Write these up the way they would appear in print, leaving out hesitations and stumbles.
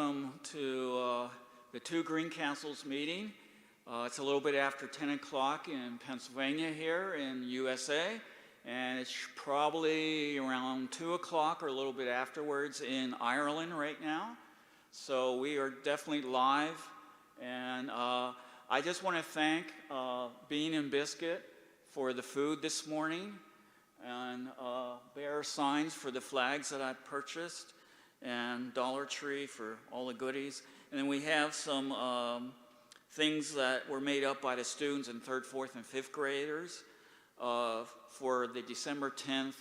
welcome to the two Greencastles meeting. It's a little bit after 10 o'clock in Pennsylvania here in USA, and it's probably around 2 o'clock or a little bit afterwards in Ireland right now. So we are definitely live, and I just want to thank Bean and Biscuit for the food this morning, and Bear Signs for the flags that I purchased, and Dollar Tree for all the goodies. And then we have some things that were made up by the students in 3rd, 4th, and 5th graders for the December 10th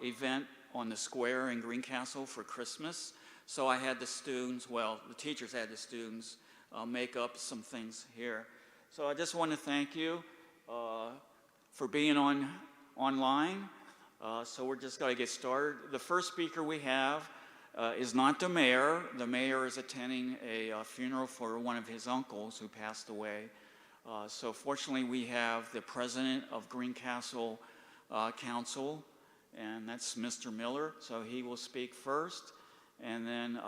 event on the square in Greencastle for Christmas. So I had the students, well, the teachers had the students make up some things here. So I just want to thank you for being online. So we're just going to get started. The first speaker we have is not the mayor. The mayor is attending a funeral for one of his uncles who passed away. So fortunately we have the president of Greencastle Council, and that's Mr. Miller. So he will speak first. And then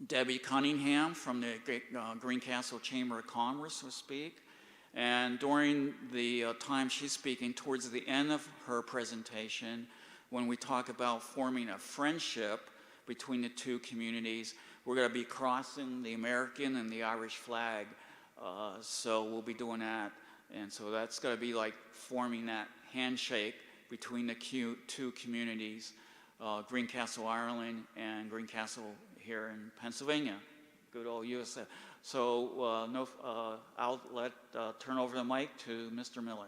Debbie Cunningham from the Greencastle Chamber of Commerce will speak. And during the time she's speaking, towards the end of her presentation, when we talk about forming a friendship between the two communities, we're going to be crossing the American and the Irish flag. So we'll be doing that. And so that's going to be like forming that handshake between the two communities, Greencastle, Ireland, and Greencastle here in Pennsylvania. Good old USA. So I'll turn over the mic to Mr. Miller.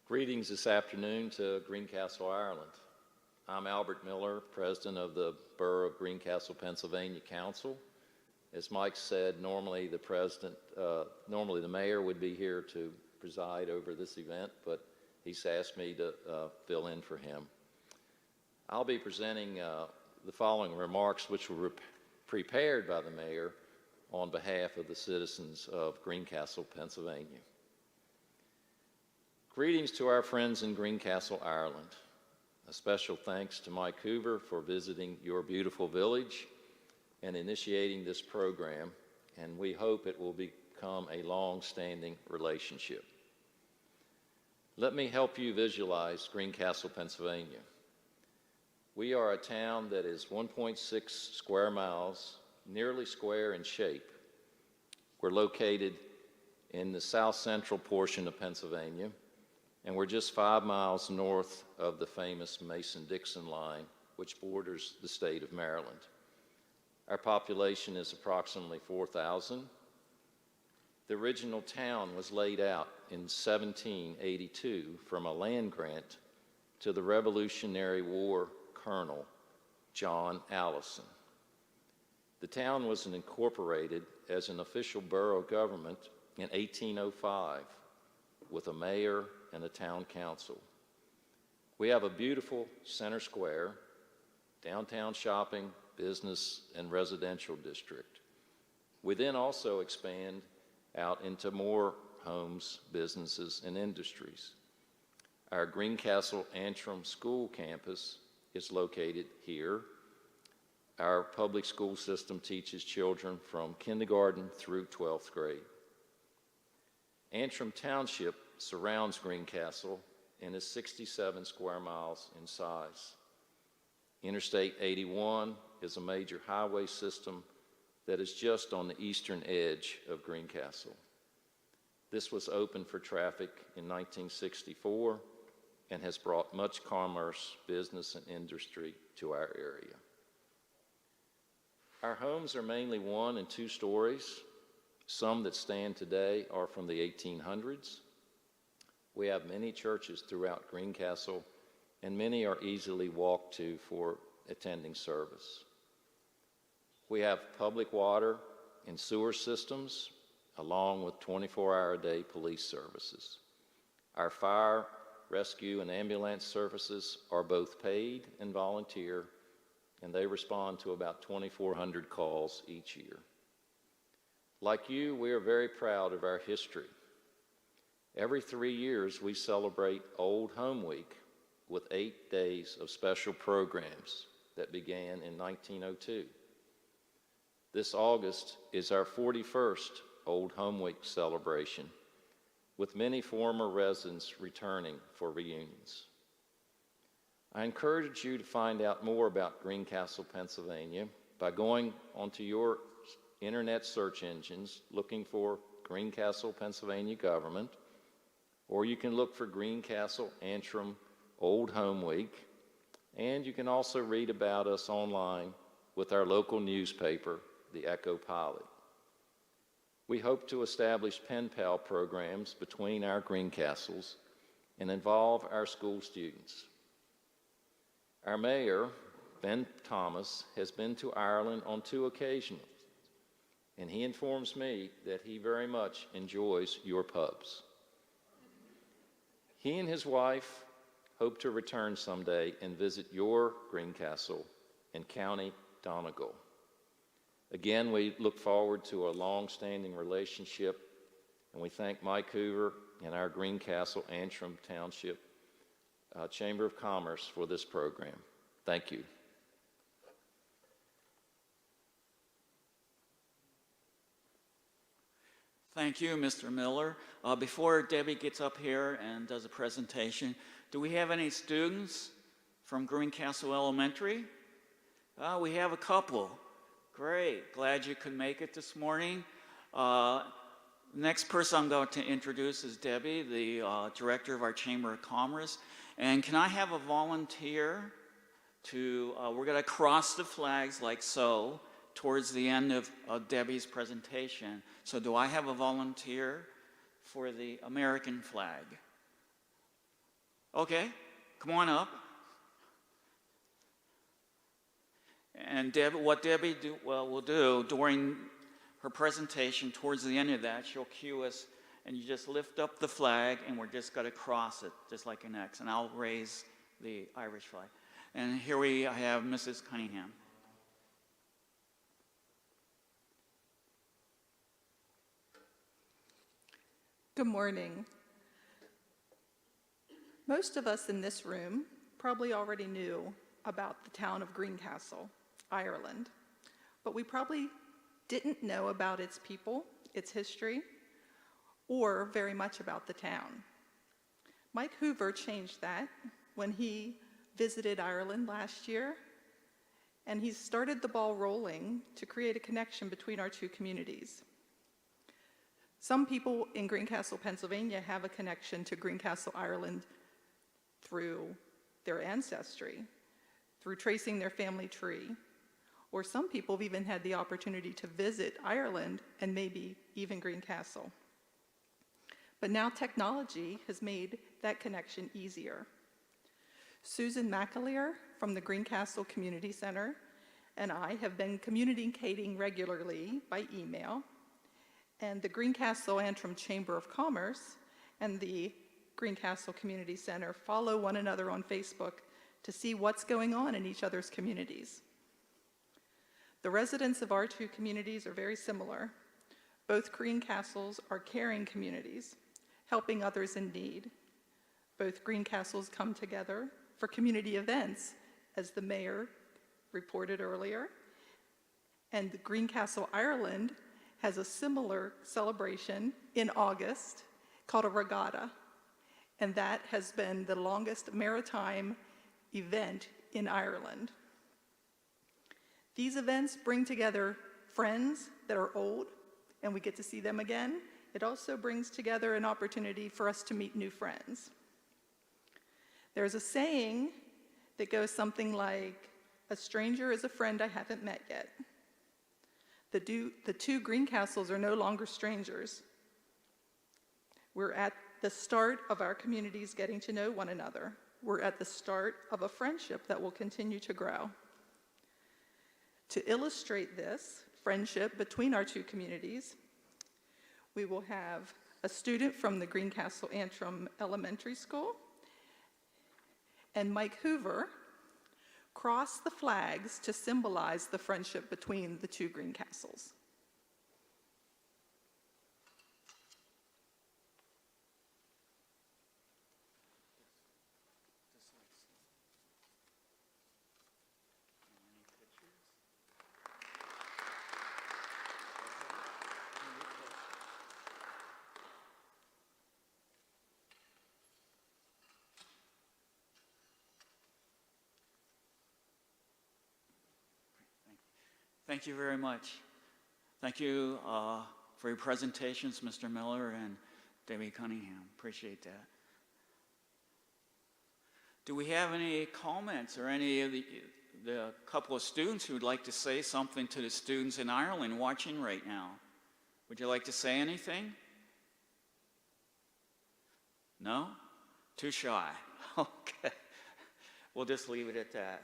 Greetings this afternoon to Greencastle, Ireland. I'm Albert Miller, President of the Borough of Greencastle, Pennsylvania Council. As Mike said, normally the mayor would be here to preside over this event, but he's asked me to fill in for him. I'll be presenting the following remarks, which were prepared by the mayor on behalf of the citizens of Greencastle, Pennsylvania. Greetings to our friends in Greencastle, Ireland. A special thanks to Mike Hoover for visiting your beautiful village and initiating this program, and we hope it will become a long-standing relationship. Let me help you visualize Greencastle, Pennsylvania. We are a town that is 1.6 square miles, nearly square in shape. We're located in the south central portion of Pennsylvania, and we're just 5 miles north of the famous Mason-Dixon line, which borders the state of Maryland. Our population is approximately 4,000. The original town was laid out in 1782 from a land grant to the Revolutionary War Colonel John Allison. The town was incorporated as an official borough government in 1805 with a mayor and a town council. We have a beautiful center square, downtown shopping, business, and residential district. We then also expand out into more homes, businesses, and industries. Our Greencastle Antrim School campus is located here. Our public school system teaches children from kindergarten through 12th grade. Antrim Township surrounds Greencastle and is 67 square miles in size. Interstate 81 is a major highway system that is just on the eastern edge of Greencastle. This was opened for traffic in 1964 and has brought much commerce, business, and industry to our area. Our homes are mainly 1 and 2 stories. Some that stand today are from the 1800s. We have many churches throughout Greencastle, and many are easily walked to for attending service. We have public water and sewer systems, along with 24-hour-a-day police services. Our fire, rescue, and ambulance services are both paid and volunteer, and they respond to about 2,400 calls each year. Like you, we are very proud of our history. Every 3 years, we celebrate Old Home Week with 8 days of special programs that began in 1902. This August is our 41st Old Home Week celebration, with many former residents returning for reunions. I encourage you to find out more about Greencastle, Pennsylvania by going onto your internet search engines looking for Greencastle, Pennsylvania Government, or you can look for Greencastle Antrim Old Home Week, and you can also read about us online with our local newspaper, the Echo Pilot. We hope to establish pen pal programs between our Greencastles and involve our school students. Our mayor, Ben Thomas, has been to Ireland on 2 occasions, and he informs me that he very much enjoys your pubs. He and his wife hope to return someday and visit your Greencastle in County Donegal. Again, we look forward to a long-standing relationship, and we thank Mike Hoover and our Greencastle Antrim Township Chamber of Commerce for this program. Thank you. Thank you, Mr. Miller. Before Debbie gets up here and does a presentation, do we have any students from Greencastle Elementary? We have a couple. Great. Glad you could make it this morning. Next person I'm going to introduce is Debbie, the director of our Chamber of Commerce. And can I have a volunteer to, we're going to cross the flags like so towards the end of Debbie's presentation. So do I have a volunteer for the American flag? Okay, come on up. And what Debbie will do during her presentation, towards the end of that, she'll cue us, and you just lift up the flag, and we're just going to cross it, just like an X, and I'll raise the Irish flag. And here we have Mrs. Cunningham. Good morning. Most of us in this room probably already knew about the town of Greencastle, Ireland, but we probably didn't know about its people, its history, or very much about the town. Mike Hoover changed that when he visited Ireland last year, and he started the ball rolling to create a connection between our 2 communities. Some people in Greencastle, Pennsylvania have a connection to Greencastle, Ireland through their ancestry, through tracing their family tree, or some people have even had the opportunity to visit Ireland and maybe even Greencastle. But now technology has made that connection easier. Susan McAleer from the Greencastle Community Center and I have been communicating regularly by email, and the Greencastle Antrim Chamber of Commerce and the Greencastle Community Center follow one another on Facebook to see what's going on in each other's communities. The residents of our 2 communities are very similar. Both Greencastles are caring communities, helping others in need. Both Greencastles come together for community events, as the mayor reported earlier. And the Greencastle, Ireland has a similar celebration in August called a regatta, and that has been the longest maritime event in Ireland. These events bring together friends that are old, and we get to see them again. It also brings together an opportunity for us to meet new friends. There's a saying that goes something like, "A stranger is a friend I haven't met yet." The 2 Greencastles are no longer strangers. We're at the start of our communities getting to know one another. We're at the start of a friendship that will continue to grow. To illustrate this friendship between our 2 communities, we will have a student from the Greencastle Antrim Elementary School and Mike Hoover cross the flags to symbolize the friendship between the 2 Greencastles. Thank you very much. Thank you for your presentations, Mr. Miller and Debbie Cunningham. Appreciate that. Do we have any comments or any of the couple of students who would like to say something to the students in Ireland watching right now? Would you like to say anything? No? Too shy. Okay. We'll just leave it at that.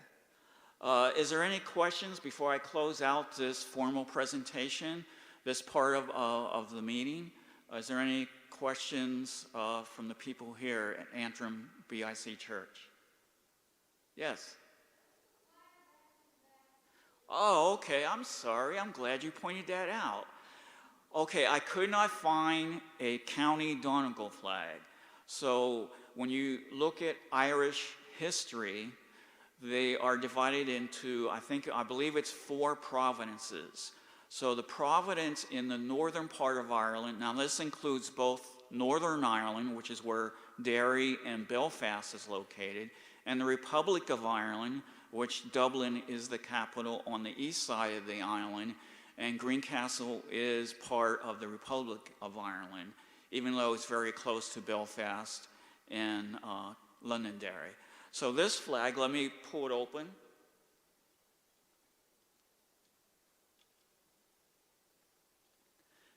Is there any questions before I close out this formal presentation, this part of the meeting? Is there any questions from the people here at Antrim BIC Church? Yes. Oh, okay. I'm sorry. I'm glad you pointed that out. Okay, I could not find a county Donegal flag. So when you look at Irish history, they are divided into, I believe it's 4 provinces. So the province in the northern part of Ireland, now this includes both Northern Ireland, which is where Derry and Belfast is located, and the Republic of Ireland, which Dublin is the capital on the east side of the island, and Greencastle is part of the Republic of Ireland, even though it's very close to Belfast and Londonderry. So this flag, let me pull it open.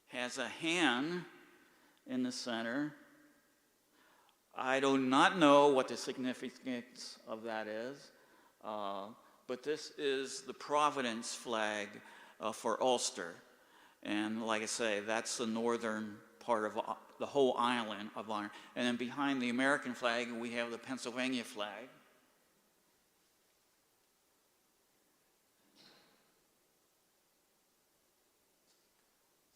Has a hand in the center. I do not know what the significance of that is, but this is the Providence flag for Ulster. And like I say, that's the northern part of the whole island of Ireland. And then behind the American flag, we have the Pennsylvania flag.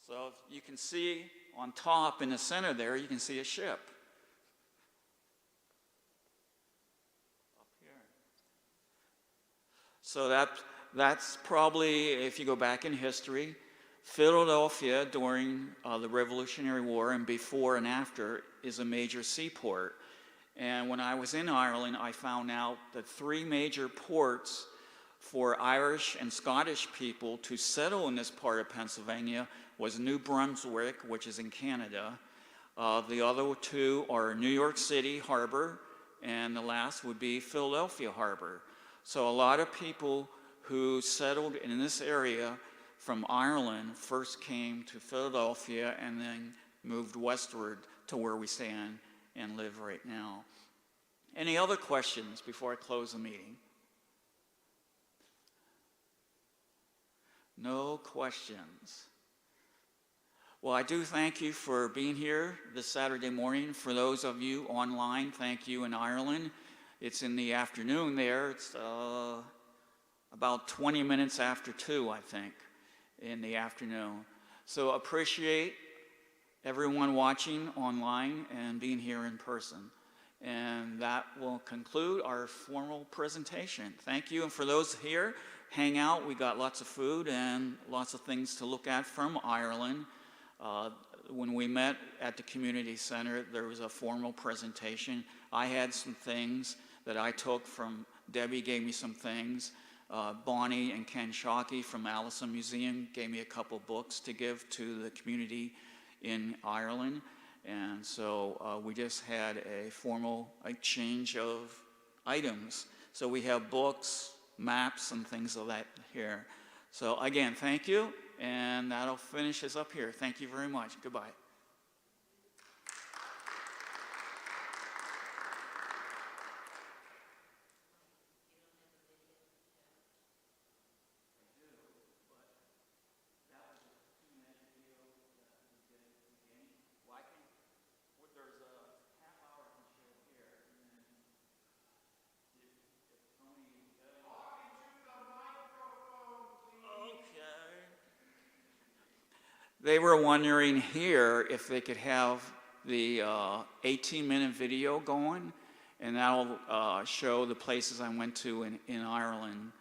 So you can see on top in the center there, you can see a ship. Up here. So that's probably, if you go back in history, Philadelphia during the Revolutionary War and before and after is a major seaport. And when I was in Ireland, I found out that 3 major ports for Irish and Scottish people to settle in this part of Pennsylvania was New Brunswick, which is in Canada. The other 2 are New York City Harbor, and the last would be Philadelphia Harbor. So a lot of people who settled in this area from Ireland first came to Philadelphia and then moved westward to where we stand and live right now. Any other questions before I close the meeting? No questions. Well, I do thank you for being here this Saturday morning. For those of you online, thank you in Ireland. It's in the afternoon there. It's about 20 minutes after 2, I think, in the afternoon. So appreciate everyone watching online and being here in person. And that will conclude our formal presentation. Thank you. And for those here, hang out. We got lots of food and lots of things to look at from Ireland. When we met at the community center, there was a formal presentation. I had some things that I took from, Debbie gave me some things. Bonnie and Ken Shockey from Allison Museum gave me a couple books to give to the community in Ireland. And so we just had a formal exchange of items. So we have books, maps, and things of that here. So again, thank you, and that'll finish us up here. Thank you very much. Goodbye. They were wondering here if they could have the 18-minute video going, and that'll show the places I went to in Ireland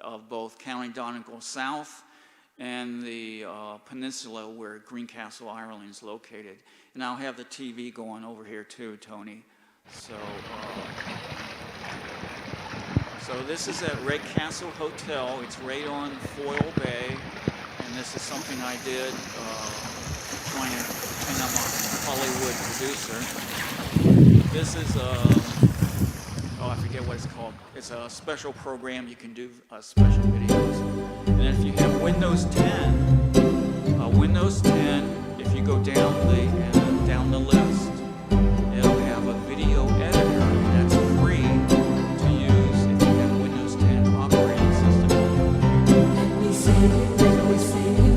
of both County Donegal South and the peninsula where Greencastle, Ireland is located. And I'll have the TV going over here too, Tony. So. So this is at Greencastle Hotel. It's right on Foyle Bay, and this is something I did trying to pretend I'm a Hollywood producer. This is oh, I forget what it's called. It's a special program. You can do special videos. And if you have Windows 10, if you go down the list, it'll have a video editor that's free to use if you have Windows 10 operating system.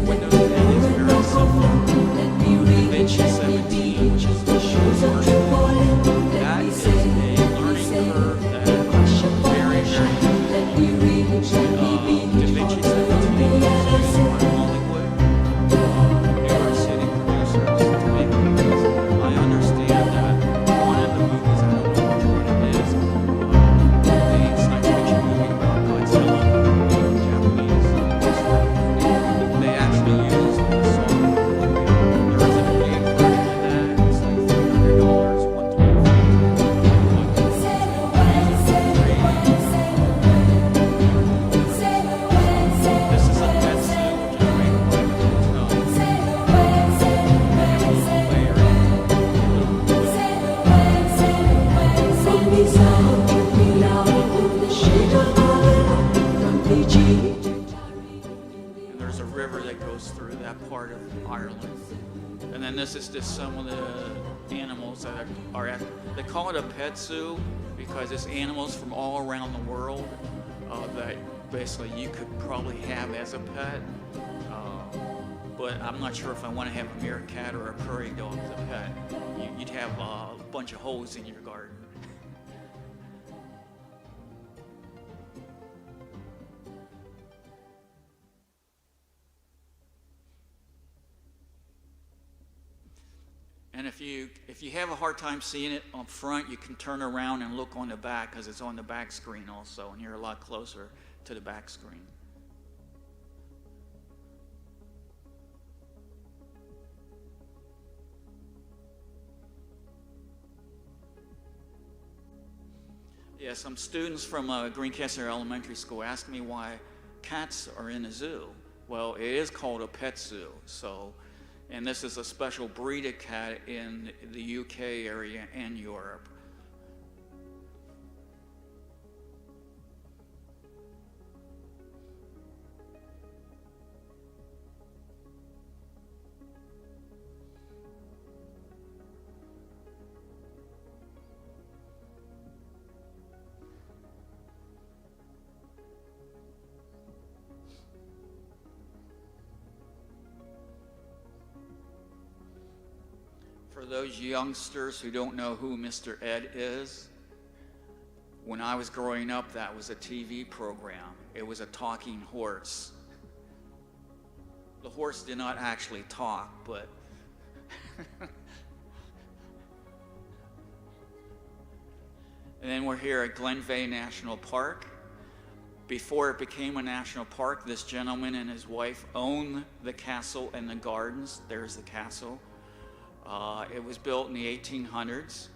Windows 10 is very simple. DaVinci 17, which is the short version, that is a learning curve that is very, very difficult. DaVinci 17 is used by Hollywood, New York City producers to make movies. I understand that one of the movies, I don't know which one it is, the science fiction movie about Godzilla, Japanese history, they actually use the software. There is a paid version of that. It's like $300, This is a pet suit generated by the hotel. And there's a river that goes through that part of Ireland. And then this is just some of the animals that are at, they call it a pet zoo because it's animals from all around the world that basically you could probably have as a pet. But I'm not sure if I want to have a meerkat or a prairie dog as a pet. You'd have a bunch of holes in your garden. And if you have a hard time seeing it up front, you can turn around and look on the back because it's on the back screen also, and you're a lot closer to the back screen. Yeah, some students from Greencastle Elementary School asked me why cats are in a zoo. Well, it is called a pet zoo, so. And this is a special breed of cat in the UK area and Europe. For those youngsters who don't know who Mr. Ed is, when I was growing up, that was a TV program. It was a talking horse. The horse did not actually talk, but and then we're here at Glenveigh National Park. Before it became a national park, this gentleman and his wife owned the castle and the gardens. There's the castle. It was built in the 1800s,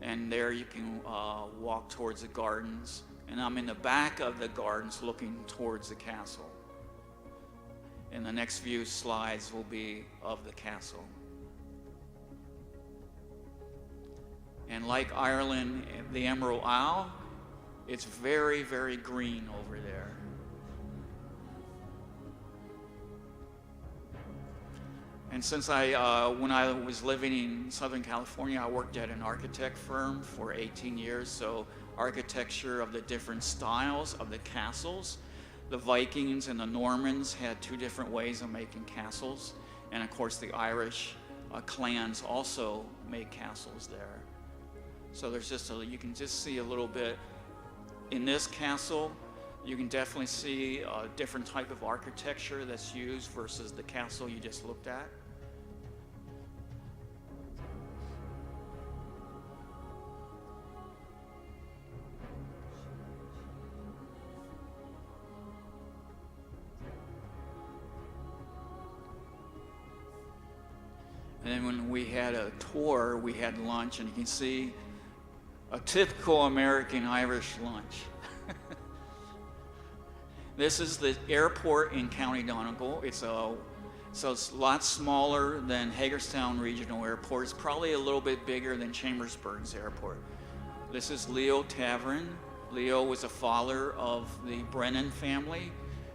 and there you can walk towards the gardens. And I'm in the back of the gardens looking towards the castle. And the next few slides will be of the castle. And like Ireland, the Emerald Isle, it's very, very green over there. And since when I was living in Southern California, I worked at an architect firm for 18 years. So architecture of the different styles of the castles. The Vikings and the Normans had two different ways of making castles. And of course the Irish clans also made castles there. So there's you can just see a little bit. In this castle, you can definitely see a different type of architecture that's used versus the castle you just looked at. And then when we had a tour, we had lunch, and you can see a typical American Irish lunch. This is the airport in County Donegal. So it's a lot smaller than Hagerstown Regional Airport. It's probably a little bit bigger than Chambersburg's airport. This is Leo Tavern. Leo was a father of the Brennan family.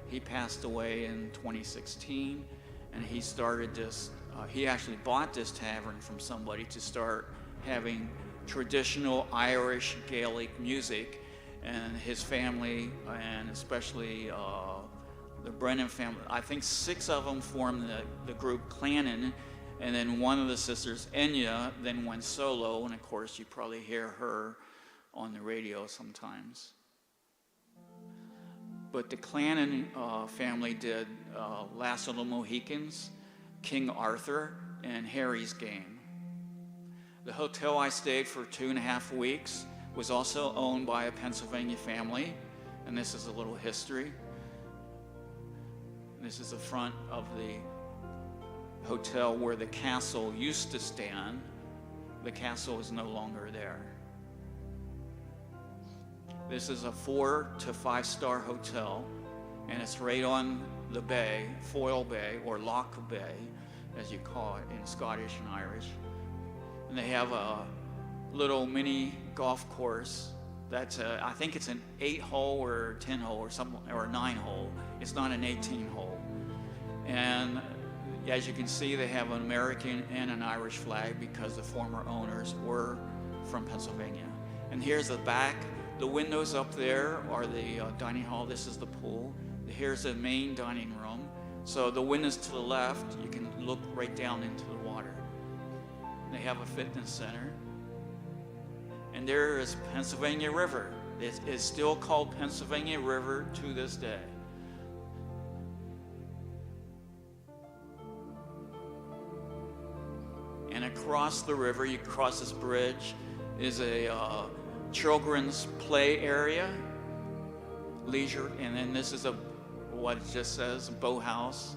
He passed away in 2016, and he started this, he actually bought this tavern from somebody to start having traditional Irish Gaelic music, and his family, and especially the Brennan family, I think 6 of them formed the group Clannon, and then one of the sisters, Enya, then went solo, and of course you probably hear her on the radio sometimes. But the Clannon family did Last of the Mohicans, King Arthur, and Harry's Game. The hotel I stayed for 2.5 weeks was also owned by a Pennsylvania family, and this is a little history. This is the front of the hotel where the castle used to stand. The castle is no longer there. This is a 4 to 5-star hotel, and it's right on the bay, Foyle Bay, or Loch Bay, as you call it in Scottish and Irish. And they have a little mini golf course that's I think it's an 8-hole or 10-hole or something, or a 9-hole. It's not an 18-hole. And as you can see, they have an American and an Irish flag because the former owners were from Pennsylvania. And here's the back. The windows up there are the dining hall. This is the pool. Here's the main dining room. So the windows to the left, you can look right down into the water. They have a fitness center. And there is Pennsylvania River. It is still called Pennsylvania River to this day. And across the river, you cross this bridge, is a children's play area, leisure, and then this is what it just says, boathouse.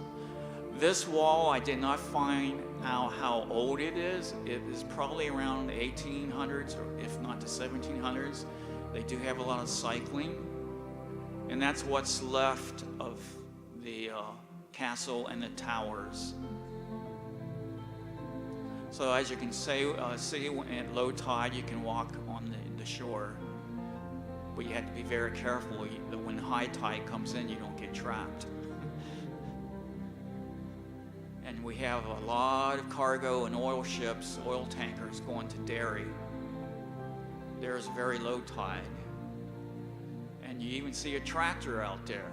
This wall, I did not find out how old it is. It is probably around the 1800s, or if not the 1700s. They do have a lot of cycling, and that's what's left of the castle and the towers. So as you can see at low tide, you can walk on the shore, but you have to be very careful. When high tide comes in, you don't get trapped. And we have a lot of cargo and oil ships, oil tankers going to Derry. There's very low tide. And you even see a tractor out there.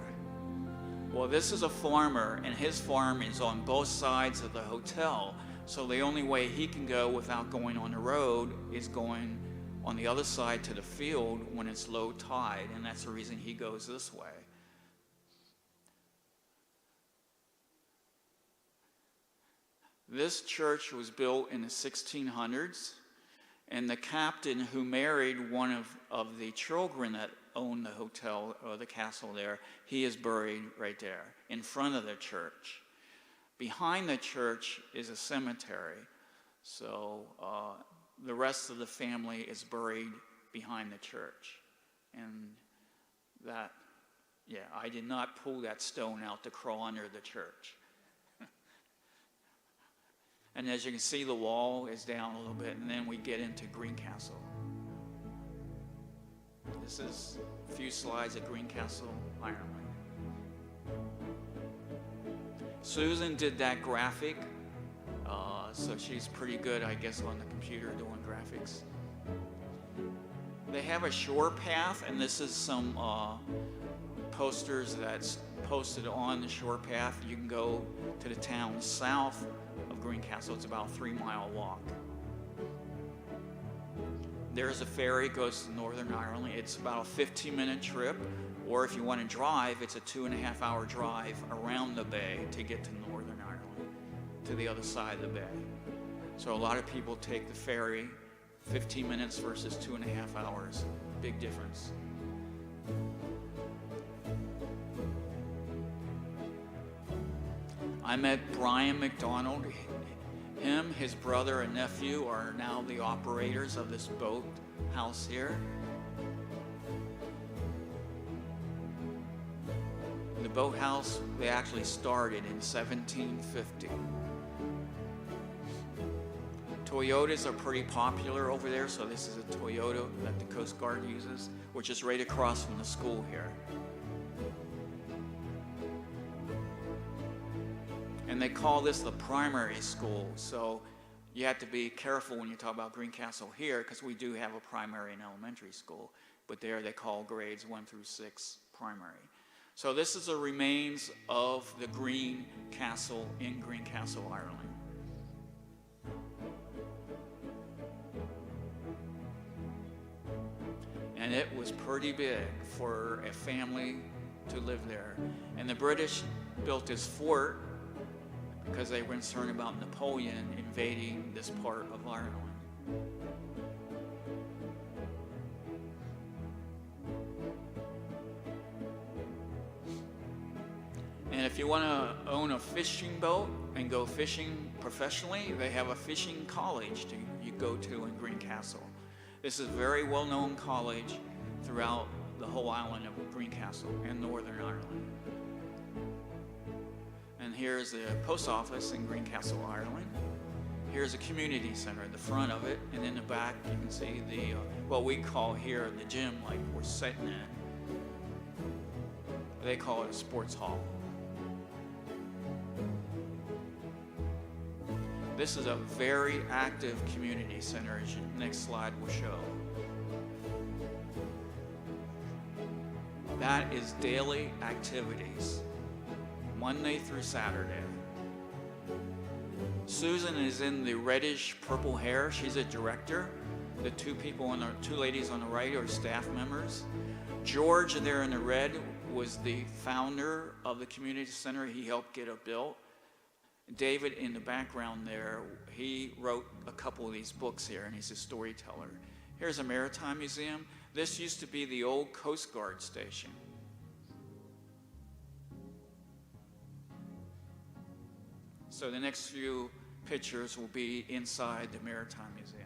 Well, this is a farmer, and his farm is on both sides of the hotel. So the only way he can go without going on the road is going on the other side to the field when it's low tide, and that's the reason he goes this way. This church was built in the 1600s, and the captain who married one of the children that owned the hotel or the castle there, he is buried right there in front of the church. Behind the church is a cemetery, so the rest of the family is buried behind the church. And that, yeah, I did not pull that stone out to crawl under the church. And as you can see, the wall is down a little bit, and then we get into Greencastle. This is a few slides at Greencastle, Ireland. Susan did that graphic, so she's pretty good, I guess, on the computer doing graphics. They have a shore path, and this is some posters that's posted on the shore path. You can go to the town south of Greencastle. It's about a 3-mile walk. There's a ferry, goes to Northern Ireland. It's about a 15-minute trip, or if you want to drive, it's a 2.5-hour drive around the bay to get to Northern Ireland, to the other side of the bay. So a lot of people take the ferry, 15 minutes versus 2.5 hours. Big difference. I met Brian McDonald. Him, his brother, and nephew are now the operators of this boat house here. The boathouse, they actually started in 1750. Toyotas are pretty popular over there, so this is a Toyota that the Coast Guard uses, which is right across from the school here. And they call this the primary school, so you have to be careful when you talk about Greencastle here, because we do have a primary and elementary school, but there they call grades 1 through 6 primary. So this is the remains of the Greencastle in Greencastle, Ireland. And it was pretty big for a family to live there. And the British built this fort because they were concerned about Napoleon invading this part of Ireland. And if you want to own a fishing boat and go fishing professionally, they have a fishing college you go to in Greencastle. This is a very well-known college throughout the whole island of Greencastle and Northern Ireland. And here's the post office in Greencastle, Ireland. Here's a community center at the front of it, and in the back you can see the what we call here the gym, like we're sitting in. They call it a sports hall. This is a very active community center, as the next slide will show. That is daily activities, Monday through Saturday. Susan is in the reddish purple hair. She's a director. The two ladies on the right are staff members. George there in the red was the founder of the community center. He helped get it built. David in the background there, he wrote a couple of these books here, and he's a storyteller. Here's a maritime museum. This used to be the old Coast Guard station. So the next few pictures will be inside the Maritime Museum.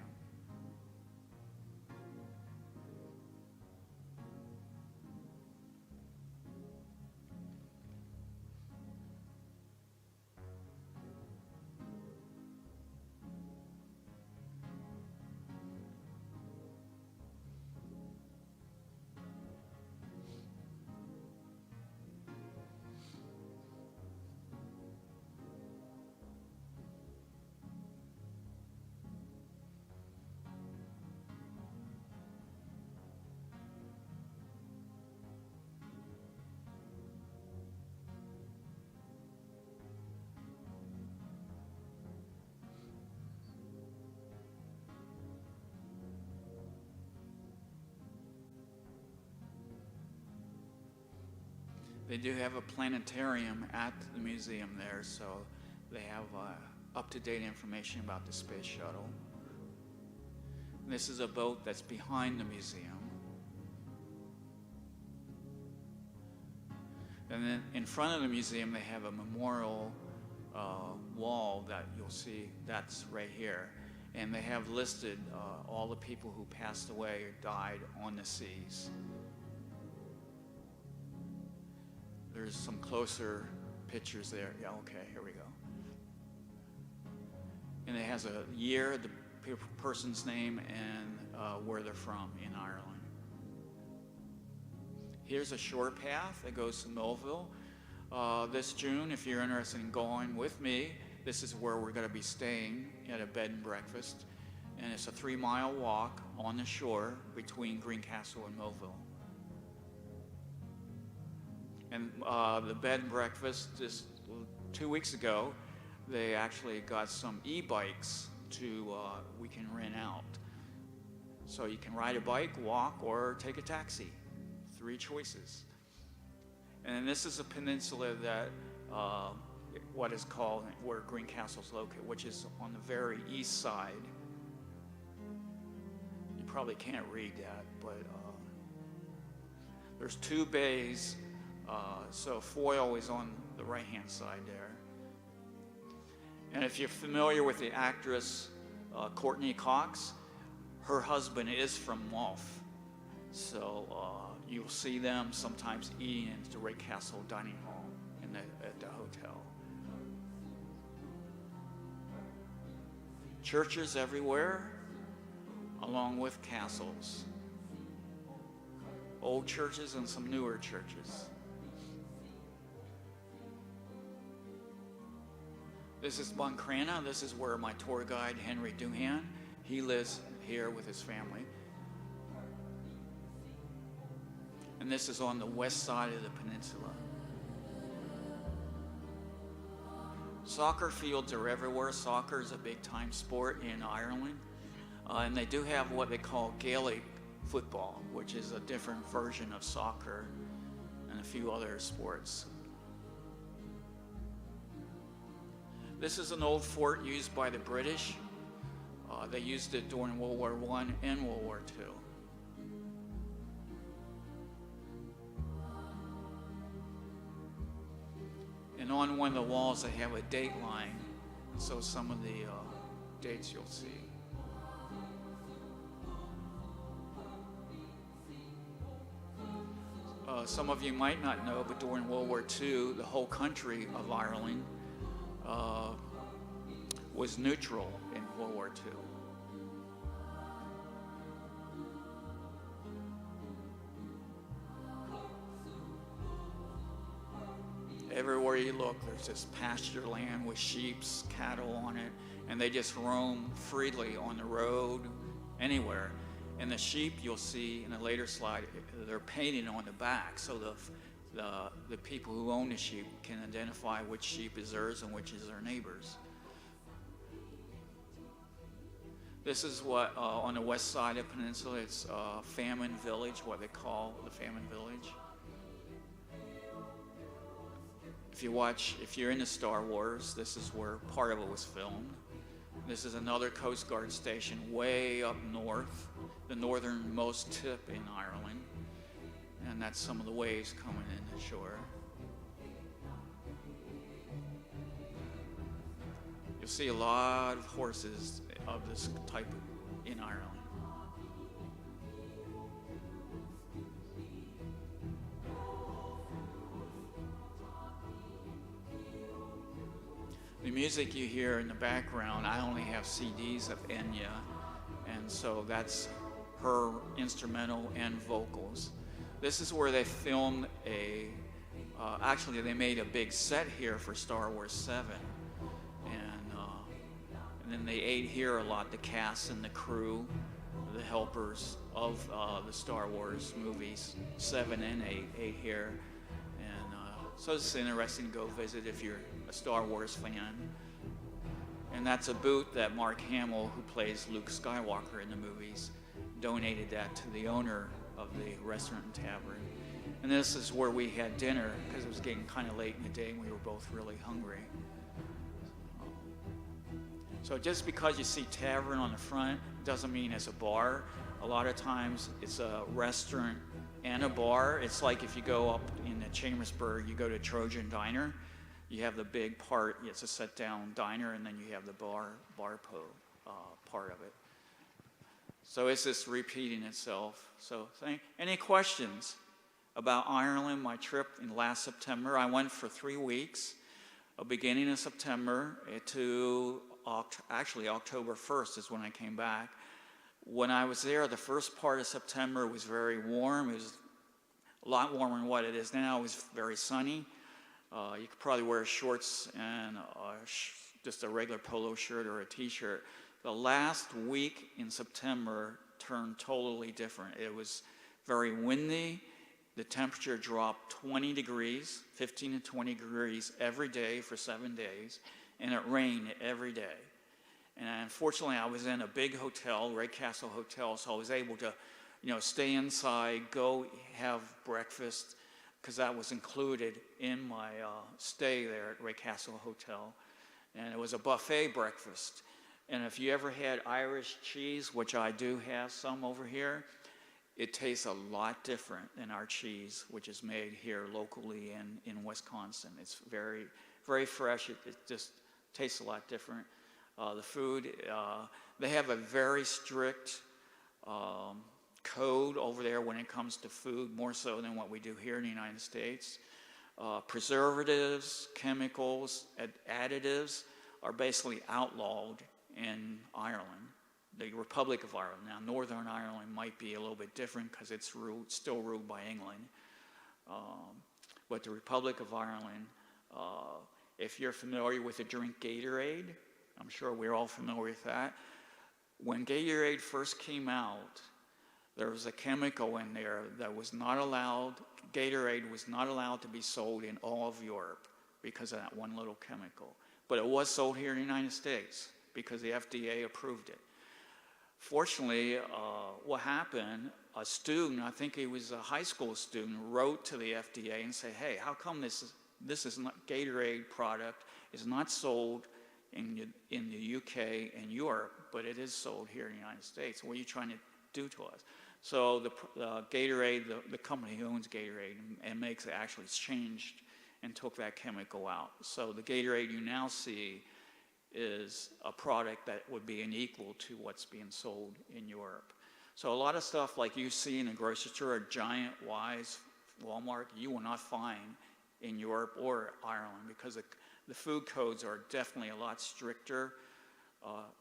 They do have a planetarium at the museum there, so they have up-to-date information about the space shuttle. This is a boat that's behind the museum. And then in front of the museum, they have a memorial wall that you'll see, that's right here. And they have listed all the people who passed away or died on the seas. There's some closer pictures there. Yeah, okay, here we go. And it has a year, the person's name, and where they're from in Ireland. Here's a shore path that goes to Millville. This June, if you're interested in going with me, this is where we're going to be staying at a bed and breakfast. And it's a 3-mile walk on the shore between Greencastle and Millville. And the bed and breakfast, just 2 weeks ago, they actually got some e-bikes we can rent out. So you can ride a bike, walk, or take a taxi. 3 choices. And this is a peninsula that, what is called, where Greencastle's located, which is on the very east side. You probably can't read that, but there's 2 bays. So Foyle is on the right-hand side there. And if you're familiar with the actress Courtney Cox, her husband is from Mull. So you'll see them sometimes eating in the Greencastle dining hall at the hotel. Churches everywhere, along with castles. Old churches and some newer churches. This is Buncrana. This is where my tour guide, Henry Duhan, he lives here with his family. And this is on the west side of the peninsula. Soccer fields are everywhere. Soccer is a big time sport in Ireland. And they do have what they call Gaelic football, which is a different version of soccer and a few other sports. This is an old fort used by the British. They used it during World War I and World War II. And on one of the walls they have a date line, so some of the dates you'll see. Some of you might not know, but during World War II, the whole country of Ireland was neutral in World War II. Everywhere you look, there's this pasture land with sheep, cattle on it, and they just roam freely on the road, anywhere. And the sheep, you'll see in a later slide, they're painted on the back, so the people who own the sheep can identify which sheep is theirs and which is their neighbor's. This is what, on the west side of the peninsula, it's Famine Village, what they call the Famine Village. If you're into Star Wars, this is where part of it was filmed. This is another Coast Guard station way up north, the northernmost tip in Ireland. And that's some of the waves coming in to shore. You'll see a lot of horses of this type in Ireland. The music you hear in the background, I only have CDs of Enya, and so that's her instrumental and vocals. This is where they filmed actually they made a big set here for Star Wars 7. And then they ate here a lot, the cast and the crew, the helpers of the Star Wars movies, 7 and 8 ate here. And so it's interesting to go visit if you're a Star Wars fan. And that's a boot that Mark Hamill, who plays Luke Skywalker in the movies, donated that to the owner of the restaurant and tavern. And this is where we had dinner, because it was getting kind of late in the day and we were both really hungry. So just because you see tavern on the front doesn't mean it's a bar. A lot of times it's a restaurant and a bar. It's like if you go up in the Chambersburg, you go to Trojan Diner, you have the big part, it's a sit-down diner, and then you have the bar part of it. So it's just repeating itself. So any questions about Ireland, my trip in last September? I went for 3 weeks, beginning of September to actually October 1st is when I came back. When I was there, the first part of September was very warm. It was a lot warmer than what it is now. It was very sunny. You could probably wear shorts and just a regular polo shirt or a t-shirt. The last week in September turned totally different. It was very windy. The temperature dropped 20 degrees, 15 to 20 degrees every day for 7 days, and it rained every day. And unfortunately, I was in a big hotel, Greencastle Hotel, so I was able to, stay inside, go have breakfast, because that was included in my stay there at Greencastle Hotel. And it was a buffet breakfast. And if you ever had Irish cheese, which I do have some over here, it tastes a lot different than our cheese, which is made here locally in Wisconsin. It's very, very fresh. It just tastes a lot different. The food, they have a very strict code over there when it comes to food, more so than what we do here in the United States. Preservatives, chemicals, additives are basically outlawed in Ireland, the Republic of Ireland. Now, Northern Ireland might be a little bit different because it's still ruled by England. But the Republic of Ireland, if you're familiar with the drink Gatorade, I'm sure we're all familiar with that. When Gatorade first came out, there was a chemical in there that was not allowed, Gatorade was not allowed to be sold in all of Europe because of that one little chemical. But it was sold here in the United States because the FDA approved it. Fortunately, what happened, a student, I think he was a high school student, wrote to the FDA and said, hey, how come this is not, Gatorade product is not sold in the UK and Europe, but it is sold here in the United States? What are you trying to do to us? So the Gatorade, the company who owns Gatorade and makes it, actually changed and took that chemical out. So the Gatorade you now see is a product that would be unequal to what's being sold in Europe. So a lot of stuff like you see in a grocery store, a Giant, Wise, Walmart, you will not find in Europe or Ireland because the food codes are definitely a lot stricter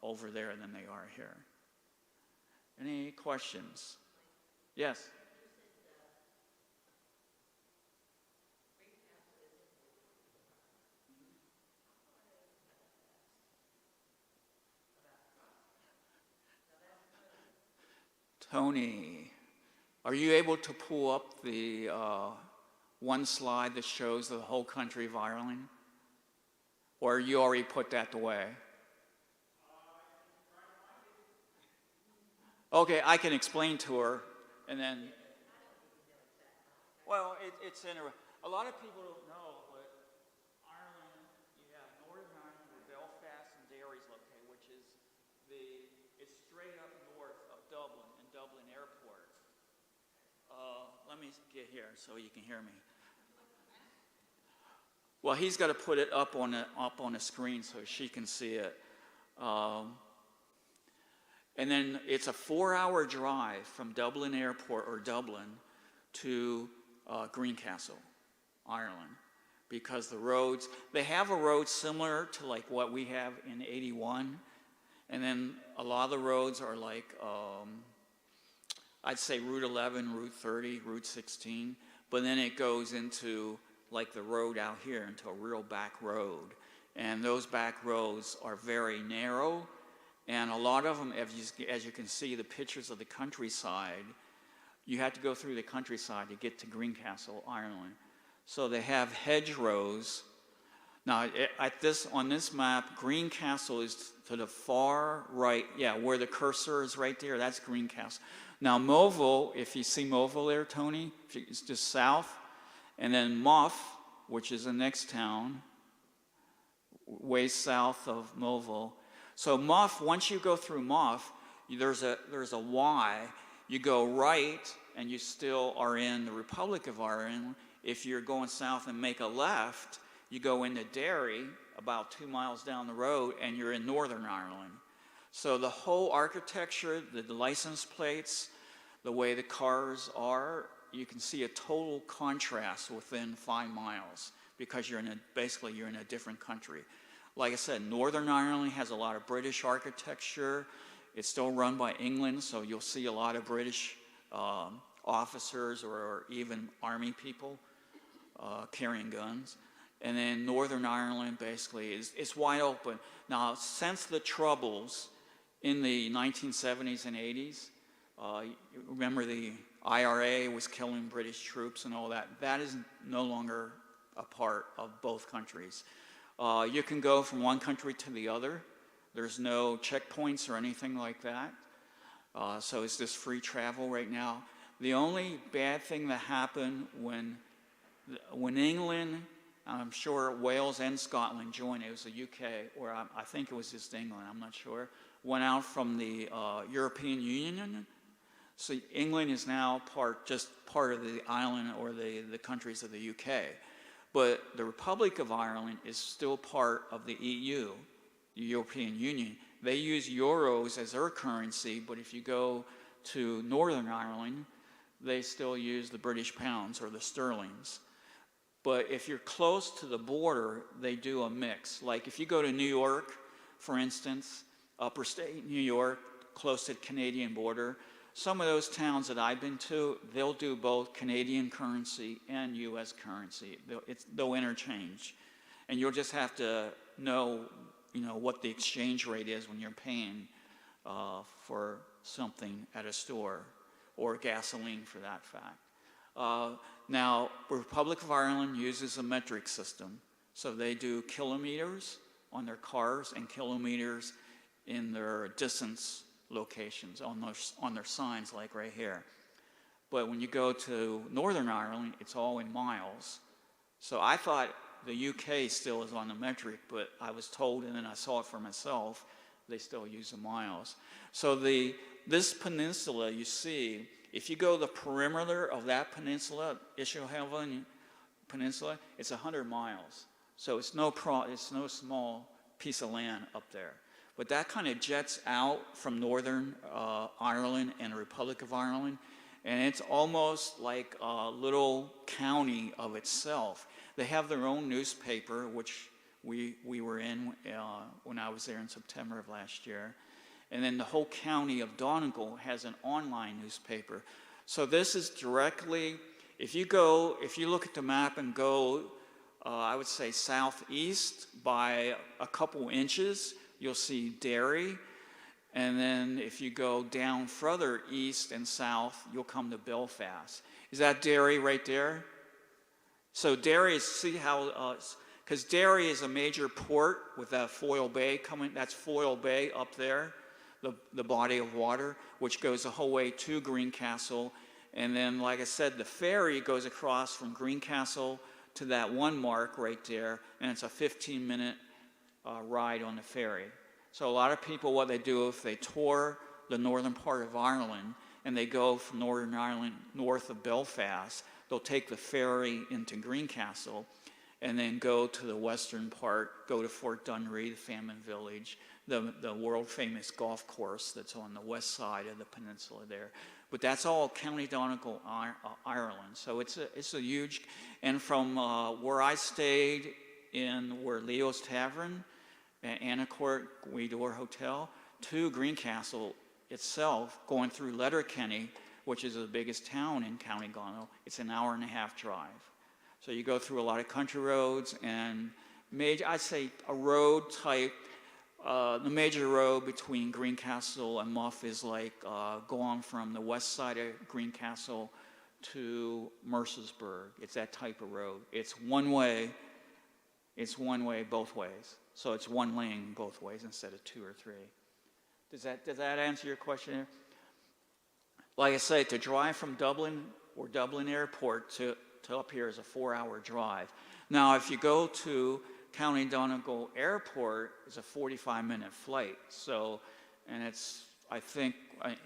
over there than they are here. Any questions? Yes? Tony, are you able to pull up the one slide that shows the whole country of Ireland? Or you already put that away? Okay, I can explain to her, and then, well, it's in a lot of people don't know, but Ireland, you have Northern Ireland where Belfast and Derry's located, which is it's straight up north of Dublin and Dublin Airport. Let me get here so you can hear me. Well, he's got to put it up on the screen so she can see it. And then it's a 4-hour drive from Dublin Airport or Dublin to Greencastle, Ireland, because the roads, they have a road similar to like what we have in 81, and then a lot of the roads are like, I'd say Route 11, Route 30, Route 16, but then it goes into like the road out here into a real back road, and those back roads are very narrow. And a lot of them, as you can see, the pictures of the countryside, you have to go through the countryside to get to Greencastle, Ireland. So they have hedgerows. Now, on this map, Greencastle is to the far right. Yeah, where the cursor is right there, that's Greencastle. Now, Moville, if you see Moville there, Tony, it's just south. And then Muff, which is the next town, way south of Moville. So Muff, once you go through Muff, there's a Y. You go right, and you still are in the Republic of Ireland. If you're going south and make a left, you go into Derry, about 2 miles down the road, and you're in Northern Ireland. So the whole architecture, the license plates, the way the cars are, you can see a total contrast within 5 miles because you're in a different country. Like I said, Northern Ireland has a lot of British architecture. It's still run by England, so you'll see a lot of British officers or even army people carrying guns. And then Northern Ireland basically is wide open. Now, since the Troubles in the 1970s and 80s, remember the IRA was killing British troops and all that. That is no longer a part of both countries. You can go from one country to the other. There's no checkpoints or anything like that. So it's just free travel right now. The only bad thing that happened when England, I'm sure Wales and Scotland joined, it was the UK, or I think it was just England, I'm not sure, went out from the European Union. So England is now just part of the island or the countries of the UK. But the Republic of Ireland is still part of the EU, the European Union. They use euros as their currency, but if you go to Northern Ireland, they still use the British pounds or the sterlings. But if you're close to the border, they do a mix. Like if you go to New York, for instance, upper state New York, close to the Canadian border, some of those towns that I've been to, they'll do both Canadian currency and U.S. currency. They'll interchange. And you'll just have to know, what the exchange rate is when you're paying for something at a store, or gasoline for that fact. Now, Republic of Ireland uses a metric system. So they do kilometers on their cars and kilometers in their distance locations on their signs, like right here. But when you go to Northern Ireland, it's all in miles. So I thought the UK still is on the metric, but I was told, and then I saw it for myself, they still use the miles. So this peninsula you see, if you go the perimeter of that peninsula, Ishohelvan Peninsula, it's 100 miles. So it's no small piece of land up there. But that kind of jets out from Northern Ireland and the Republic of Ireland, and it's almost like a little county of itself. They have their own newspaper, which we were in when I was there in September of last year. And then the whole county of Donegal has an online newspaper. So this is directly, if you look at the map and go, I would say southeast by a couple inches, you'll see Derry. And then if you go down further east and south, you'll come to Belfast. Is that Derry right there? So Derry is, see how, because Derry is a major port with that Foyle Bay coming, that's Foyle Bay up there, the body of water, which goes the whole way to Greencastle. And then, like I said, the ferry goes across from Greencastle to that one mark right there, and it's a 15-minute ride on the ferry. So a lot of people, what they do, if they tour the northern part of Ireland, and they go from Northern Ireland north of Belfast, they'll take the ferry into Greencastle, and then go to the western part, go to Fort Dunree, the Famine Village, the world-famous golf course that's on the west side of the peninsula there. But that's all County Donegal, Ireland. So it's a huge, and from where I stayed where Leo's Tavern, Annacourt, Gweedore Hotel, to Greencastle itself, going through Letterkenny, which is the biggest town in County Donegal, it's an hour-and-a-half drive. So you go through a lot of country roads, and I'd say a road type, the major road between Greencastle and Muff is like going from the west side of Greencastle to Mercersburg. It's that type of road. It's one way both ways. So it's one lane both ways instead of two or three. Does that answer your question? Like I say, to drive from Dublin or Dublin Airport to up here is a 4-hour drive. Now, if you go to County Donegal Airport, it's a 45-minute flight. So, and it's, I think,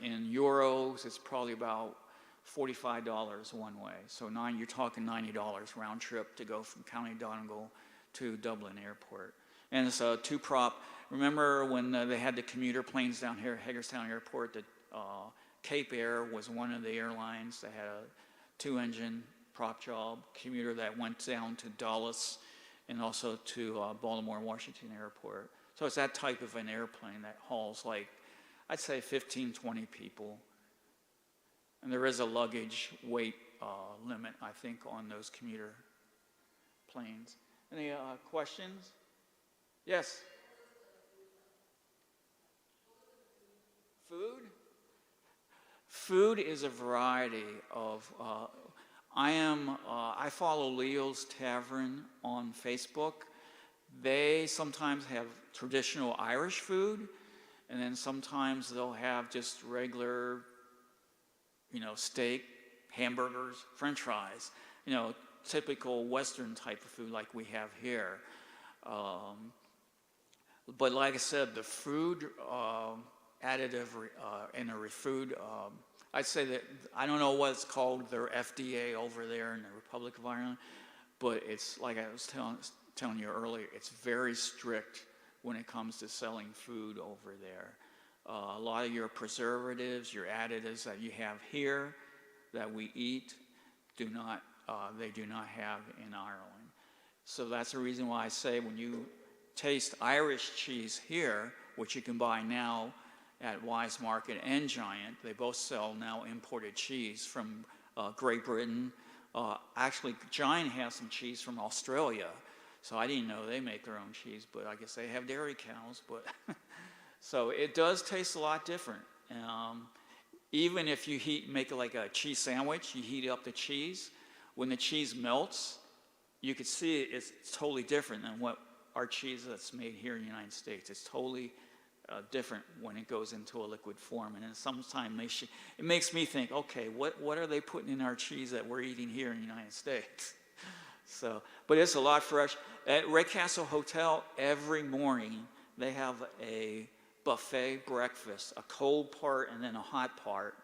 in euros, it's probably about $45 one way. So you're talking $90 round trip to go from County Donegal to Dublin Airport. And it's a two-prop. Remember when they had the commuter planes down here at Hagerstown Airport, that Cape Air was one of the airlines that had a 2-engine prop job commuter that went down to Dulles and also to Baltimore and Washington Airport. So it's that type of an airplane that hauls like, I'd say 15, 20 people. And there is a luggage weight limit, I think, on those commuter planes. Any questions? Yes? Food? Food is a variety of, I follow Leo's Tavern on Facebook. They sometimes have traditional Irish food, and then sometimes they'll have just regular, steak, hamburgers, French fries, typical Western type of food like we have here. But like I said, the food additive and the food, I'd say that, I don't know what it's called, their FDA over there in the Republic of Ireland, but it's like I was telling you earlier, it's very strict when it comes to selling food over there. A lot of your preservatives, your additives that you have here that we eat, they do not have in Ireland. So that's the reason why I say when you taste Irish cheese here, which you can buy now at Wise Market and Giant, they both sell now imported cheese from Great Britain. Actually, Giant has some cheese from Australia, so I didn't know they make their own cheese, but I guess they have dairy cows. But so it does taste a lot different. Even if you make like a cheese sandwich, you heat up the cheese. When the cheese melts, you can see it's totally different than what our cheese that's made here in the United States. It's totally different when it goes into a liquid form. And then sometimes it makes me think, okay, what are they putting in our cheese that we're eating here in the United States? So, but it's a lot fresh. At Greencastle Hotel, every morning they have a buffet breakfast, a cold part and then a hot part.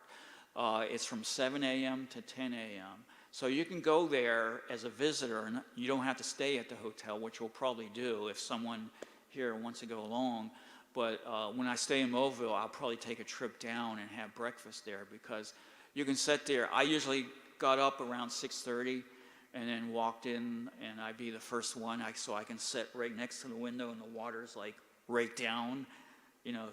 It's from 7 a.m. to 10 a.m. So you can go there as a visitor, and you don't have to stay at the hotel, which we'll probably do if someone here wants to go along. But when I stay in Mobile, I'll probably take a trip down and have breakfast there, because you can sit there. I usually got up around 6:30 and then walked in, and I'd be the first one, so I can sit right next to the window, and the water's like right down,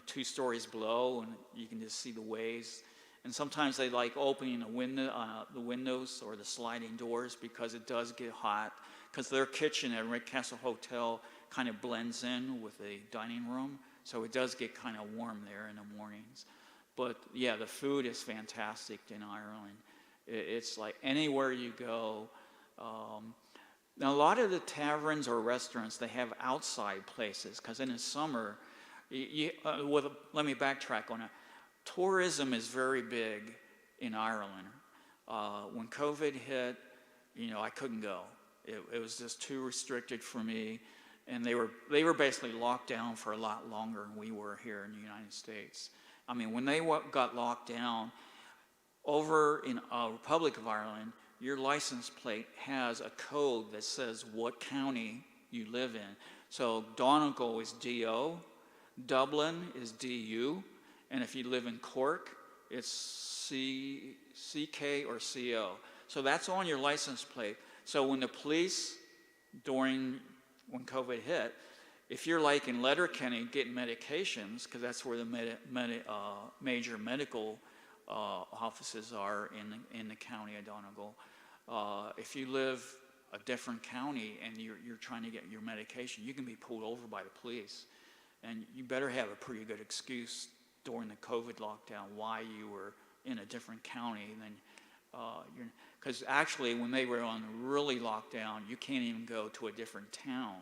2 stories below, and you can just see the waves. And sometimes they like opening the windows or the sliding doors, because it does get hot, because their kitchen at Greencastle Hotel kind of blends in with the dining room. So it does get kind of warm there in the mornings. But yeah, the food is fantastic in Ireland. It's like anywhere you go. Now, a lot of the taverns or restaurants, they have outside places, because in the summer, let me backtrack on it. Tourism is very big in Ireland. When COVID hit, I couldn't go. It was just too restricted for me, and they were basically locked down for a lot longer than we were here in the United States. I mean, when they got locked down, over in Republic of Ireland, your license plate has a code that says what county you live in. So Donegal is D-O, Dublin is D-U, and if you live in Cork, it's C-K or C-O. So that's on your license plate. So when the police, when COVID hit, if you're like in Letterkenny getting medications, because that's where the major medical offices are in the county of Donegal, if you live a different county and you're trying to get your medication, you can be pulled over by the police. And you better have a pretty good excuse during the COVID lockdown why you were in a different county than because actually when they were on really lockdown, you can't even go to a different town.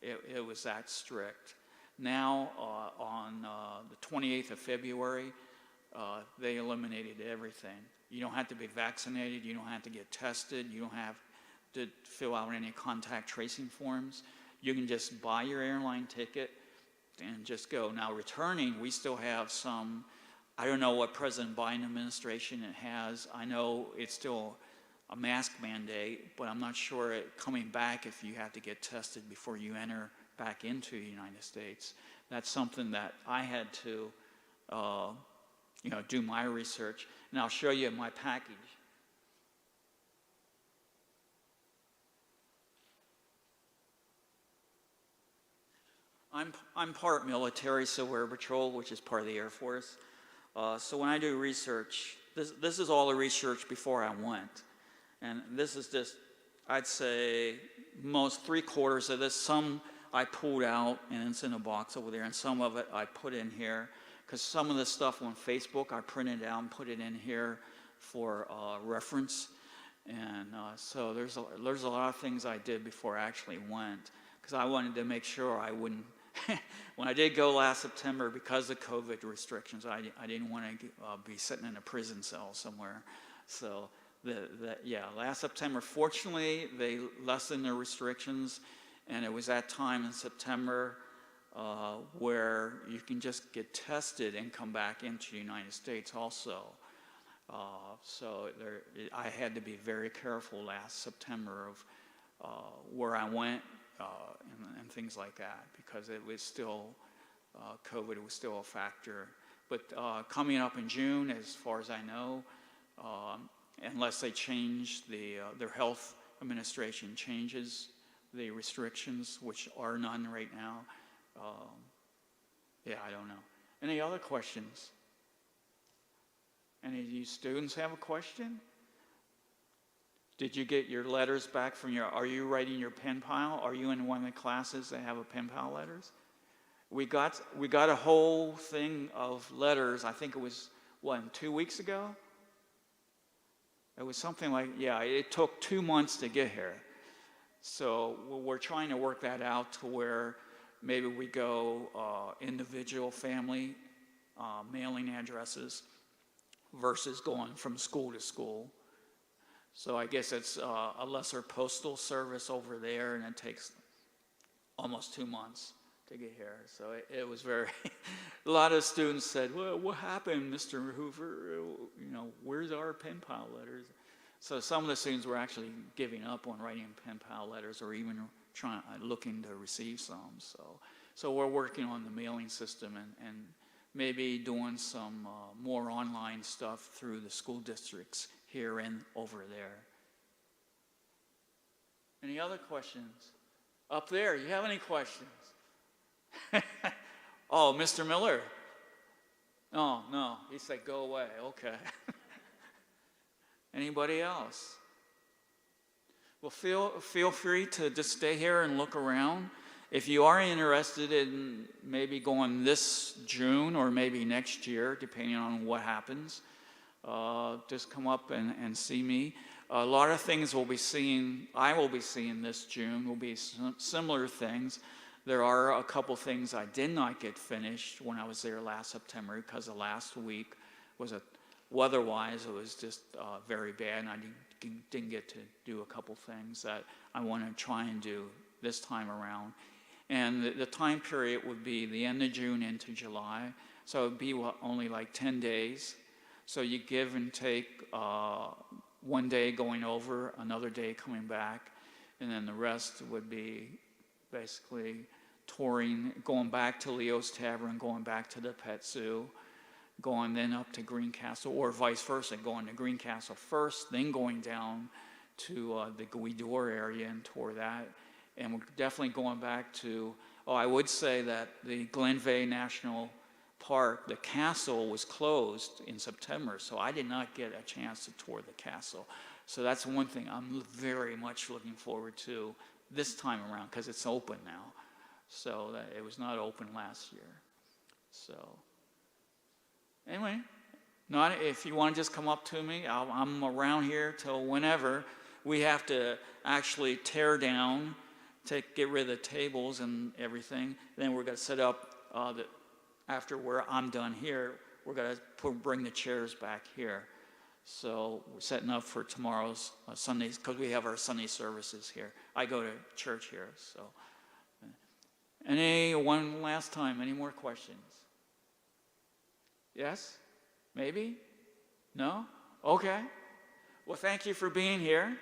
It was that strict. Now on the 28th of February, they eliminated everything. You don't have to be vaccinated. You don't have to get tested. You don't have to fill out any contact tracing forms. You can just buy your airline ticket and just go. Now returning, we still have some, I don't know what President Biden administration it has. I know it's still a mask mandate, but I'm not sure coming back if you have to get tested before you enter back into the United States. That's something that I had to do my research, and I'll show you my package. I'm part military, Civil Air Patrol, which is part of the Air Force. So when I do research, this is all the research before I went. And this is just, I'd say, most 3/4 of this. Some I pulled out, and it's in a box over there, and some of it I put in here. Because some of the stuff on Facebook, I printed out and put it in here for reference. And so there's a lot of things I did before I actually went, because I wanted to make sure I wouldn't. When I did go last September, because of COVID restrictions, I didn't want to be sitting in a prison cell somewhere. So last September, fortunately, they lessened the restrictions, and it was that time in September where you can just get tested and come back into the United States also. I had to be very careful last September of where I went and things like that, because it was still COVID was still a factor. But coming up in June, as far as I know, unless they change their health administration changes the restrictions, which are none right now. Yeah, I don't know. Any other questions? Any of you students have a question? Did you get your letters back from are you writing your pen pal? Are you in one of the classes that have a pen pal letters? We got a whole thing of letters, I think it was, 2 weeks ago? It was something like, yeah, it took 2 months to get here. So we're trying to work that out to where maybe we go individual family mailing addresses versus going from school to school. So I guess it's a lesser postal service over there, and it takes almost 2 months to get here. So it was very, a lot of students said, well, what happened, Mr. Hoover? Where's our pen pal letters? So some of the students were actually giving up on writing pen pal letters or even looking to receive some. So we're working on the mailing system and maybe doing some more online stuff through the school districts here and over there. Any other questions? Up there, you have any questions? Oh, Mr. Miller. Oh, no, he said go away. Okay. Anybody else? Well, feel free to just stay here and look around. If you are interested in maybe going this June or maybe next year, depending on what happens, just come up and see me. A lot of things I will be seeing this June will be similar things. There are a couple things I did not get finished when I was there last September because the last week was weather-wise, it was just very bad, and I didn't get to do a couple things that I want to try and do this time around. And the time period would be the end of June into July, so it would be only like 10 days. So you give and take 1 day going over, another day coming back, and then the rest would be basically touring, going back to Leo's Tavern, going back to the Pet Zoo, going then up to Greencastle, or vice versa, going to Greencastle first, then going down to the Guidor area and tour that. And we're definitely going back to, I would say that the Glenveigh National Park, the castle was closed in September, so I did not get a chance to tour the castle. So that's one thing I'm very much looking forward to this time around, because it's open now. So that it was not open last year. So anyway, if you want to just come up to me, I'm around here till whenever. We have to actually tear down, get rid of the tables and everything. Then we're going to set up, after where I'm done here, we're going to bring the chairs back here. So we're setting up for tomorrow's Sundays, because we have our Sunday services here. I go to church here. So, one last time, any more questions? Yes? Maybe? No? Okay. Well, thank you for being here.